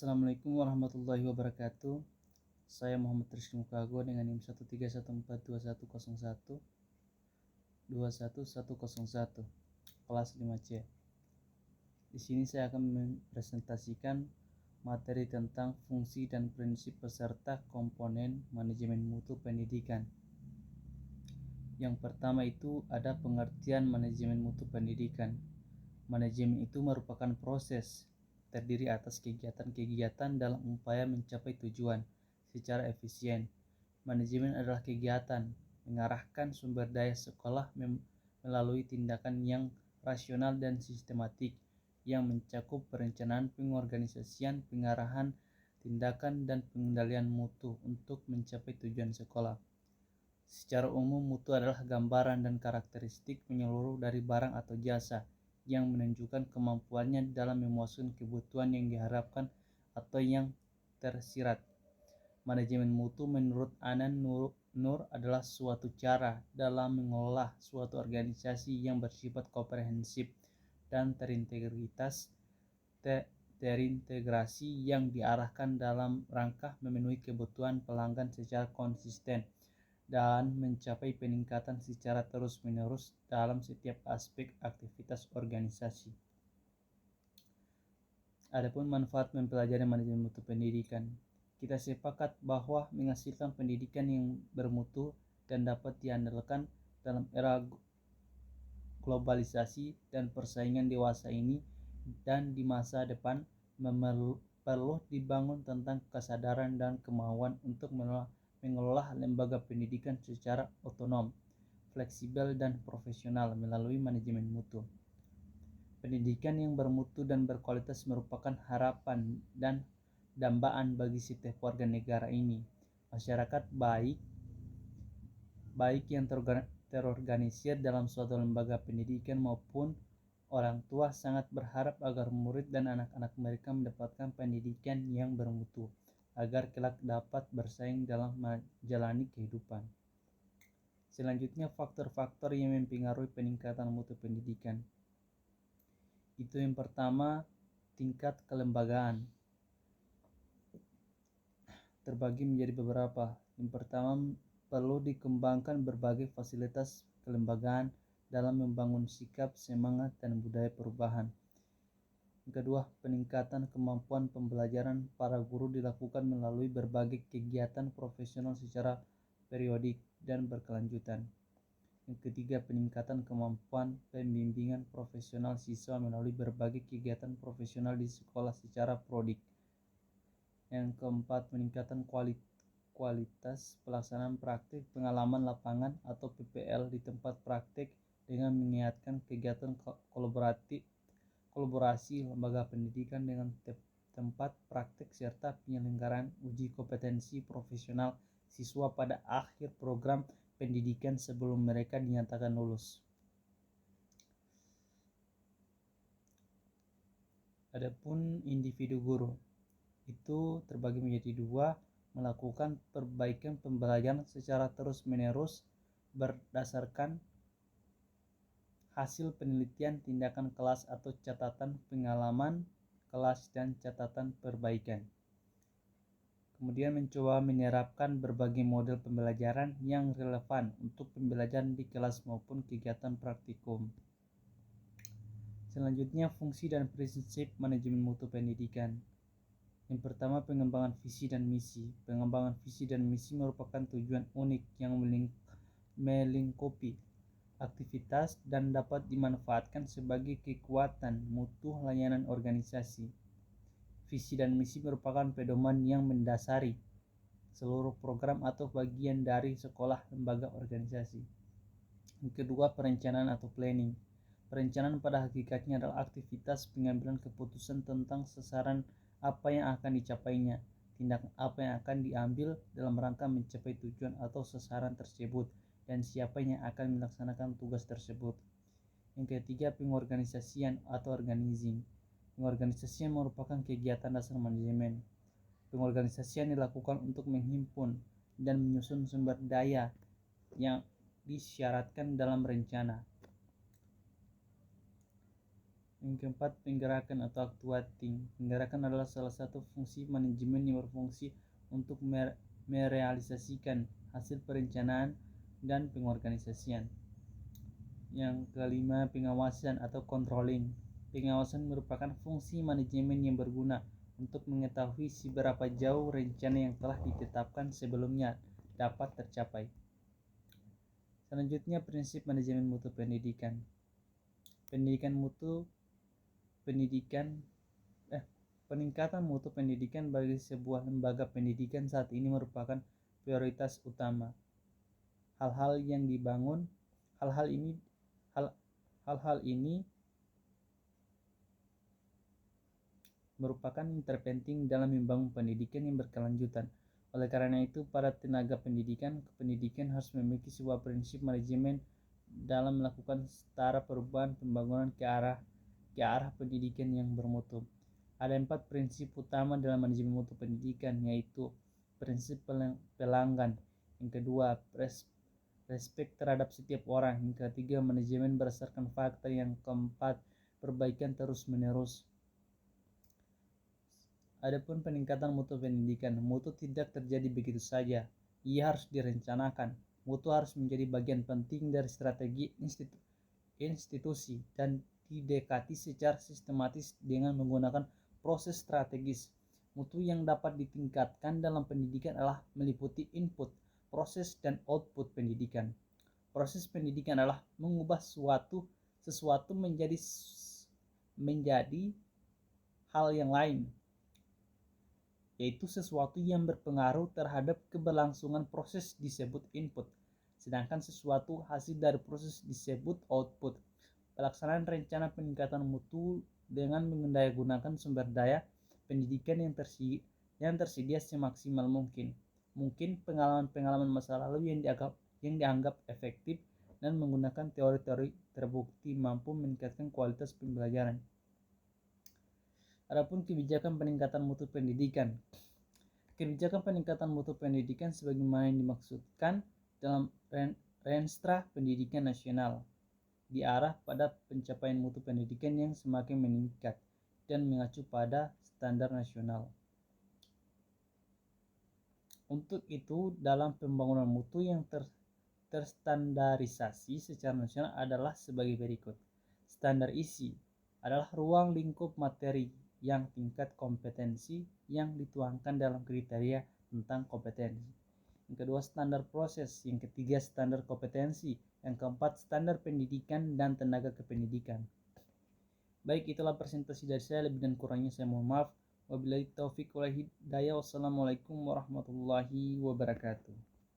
Assalamualaikum warahmatullahi wabarakatuh. Saya Muhammad Rizky Mukago dengan NIM 131421101 kelas 5C. Di sini saya akan mempresentasikan materi tentang fungsi dan prinsip beserta komponen manajemen mutu pendidikan. Yang pertama itu ada pengertian manajemen mutu pendidikan. Manajemen itu merupakan proses terdiri atas kegiatan-kegiatan dalam upaya mencapai tujuan secara efisien. Manajemen adalah kegiatan mengarahkan sumber daya sekolah melalui tindakan yang rasional dan sistematik yang mencakup perencanaan, pengorganisasian, pengarahan, tindakan, dan pengendalian mutu untuk mencapai tujuan sekolah. Secara umum, mutu adalah gambaran dan karakteristik menyeluruh dari barang atau jasa yang menunjukkan kemampuannya dalam memuaskan kebutuhan yang diharapkan atau yang tersirat. Manajemen mutu menurut Anan Nur adalah suatu cara dalam mengelola suatu organisasi yang bersifat komprehensif dan terintegrasi yang diarahkan dalam rangka memenuhi kebutuhan pelanggan secara konsisten dan mencapai peningkatan secara terus-menerus dalam setiap aspek aktivitas organisasi. Adapun manfaat mempelajari manajemen mutu pendidikan, kita sepakat bahwa menghasilkan pendidikan yang bermutu dan dapat diandalkan dalam era globalisasi dan persaingan dewasa ini dan di masa depan perlu dibangun tentang kesadaran dan kemauan untuk mengelola lembaga pendidikan secara otonom, fleksibel, dan profesional melalui manajemen mutu. Pendidikan yang bermutu dan berkualitas merupakan harapan dan dambaan bagi setiap warga negara ini. Masyarakat baik yang terorganisir dalam suatu lembaga pendidikan maupun orang tua sangat berharap agar murid dan anak-anak mereka mendapatkan pendidikan yang bermutu agar kelak dapat bersaing dalam menjalani kehidupan. Selanjutnya, faktor-faktor yang mempengaruhi peningkatan mutu pendidikan. Itu yang pertama, tingkat kelembagaan. Terbagi menjadi beberapa. Yang pertama, perlu dikembangkan berbagai fasilitas kelembagaan dalam membangun sikap, semangat, dan budaya perubahan. Yang kedua, peningkatan kemampuan pembelajaran para guru dilakukan melalui berbagai kegiatan profesional secara periodik dan berkelanjutan. Yang ketiga, peningkatan kemampuan pembimbingan profesional siswa melalui berbagai kegiatan profesional di sekolah secara prodik. Yang keempat, peningkatan kualitas pelaksanaan praktik pengalaman lapangan atau PPL di tempat praktik dengan mengiatkan kegiatan kolaborasi lembaga pendidikan dengan tempat praktik serta penyelenggaraan uji kompetensi profesional siswa pada akhir program pendidikan sebelum mereka dinyatakan lulus. Adapun individu guru itu terbagi menjadi dua, melakukan perbaikan pembelajaran secara terus-menerus berdasarkan hasil penelitian, tindakan kelas atau catatan pengalaman kelas dan catatan perbaikan. Kemudian mencoba menerapkan berbagai model pembelajaran yang relevan untuk pembelajaran di kelas maupun kegiatan praktikum. Selanjutnya, fungsi dan prinsip manajemen mutu pendidikan. Yang pertama, pengembangan visi dan misi. Pengembangan visi dan misi merupakan tujuan unik yang melingkupi aktivitas dan dapat dimanfaatkan sebagai kekuatan mutu layanan organisasi. Visi dan misi merupakan pedoman yang mendasari seluruh program atau bagian dari sekolah, lembaga, organisasi. Yang kedua, perencanaan atau planning. Perencanaan pada hakikatnya adalah aktivitas pengambilan keputusan tentang sasaran apa yang akan dicapainya, tindakan apa yang akan diambil dalam rangka mencapai tujuan atau sasaran tersebut, dan siapa yang akan melaksanakan tugas tersebut. Yang ketiga, pengorganisasian atau organizing. Pengorganisasian merupakan kegiatan dasar manajemen. Pengorganisasian dilakukan untuk menghimpun dan menyusun sumber daya yang disyaratkan dalam rencana. Yang keempat, penggerakan atau actuating. Penggerakan adalah salah satu fungsi manajemen yang berfungsi untuk merealisasikan hasil perencanaan dan pengorganisasian. Yang kelima, pengawasan atau controlling. Pengawasan merupakan fungsi manajemen yang berguna untuk mengetahui seberapa jauh rencana yang telah ditetapkan sebelumnya dapat tercapai. Selanjutnya, prinsip manajemen mutu pendidikan. Peningkatan mutu pendidikan bagi sebuah lembaga pendidikan saat ini merupakan prioritas utama. Hal-hal ini merupakan yang terpenting dalam membangun pendidikan yang berkelanjutan. Oleh karena itu, para tenaga pendidikan harus memiliki sebuah prinsip manajemen dalam melakukan setara perubahan pembangunan ke arah pendidikan yang bermutu. Ada 4 prinsip utama dalam manajemen mutu pendidikan, yaitu prinsip pelanggan. Yang kedua, respek terhadap setiap orang. Yang ketiga, manajemen berdasarkan fakta. Yang keempat, perbaikan terus-menerus. Adapun peningkatan mutu pendidikan, mutu tidak terjadi begitu saja. Ia harus direncanakan. Mutu harus menjadi bagian penting dari strategi institusi dan didekati secara sistematis dengan menggunakan proses strategis. Mutu yang dapat ditingkatkan dalam pendidikan adalah meliputi input, proses, dan output pendidikan. Proses pendidikan adalah mengubah sesuatu menjadi hal yang lain, yaitu sesuatu yang berpengaruh terhadap keberlangsungan proses disebut input, sedangkan sesuatu hasil dari proses disebut output. Pelaksanaan rencana peningkatan mutu dengan mendayagunakan sumber daya pendidikan yang tersedia semaksimal mungkin. Mungkin pengalaman masa lalu yang dianggap efektif dan menggunakan teori-teori terbukti mampu meningkatkan kualitas pembelajaran. Adapun kebijakan peningkatan mutu pendidikan. Kebijakan peningkatan mutu pendidikan sebagaimana yang dimaksudkan dalam Renstra Pendidikan Nasional diarah pada pencapaian mutu pendidikan yang semakin meningkat dan mengacu pada standar nasional. Untuk itu, dalam pembangunan mutu yang terstandarisasi secara nasional adalah sebagai berikut. Standar isi adalah ruang lingkup materi yang tingkat kompetensi yang dituangkan dalam kriteria tentang kompetensi. Yang kedua, standar proses. Yang ketiga, standar kompetensi. Yang keempat, standar pendidikan dan tenaga kependidikan. Baik, itulah presentasi dari saya. Lebih dan kurangnya saya mohon maaf. Wabillahi taufiq wal hidayah. Wassalamualaikum warahmatullahi wabarakatuh.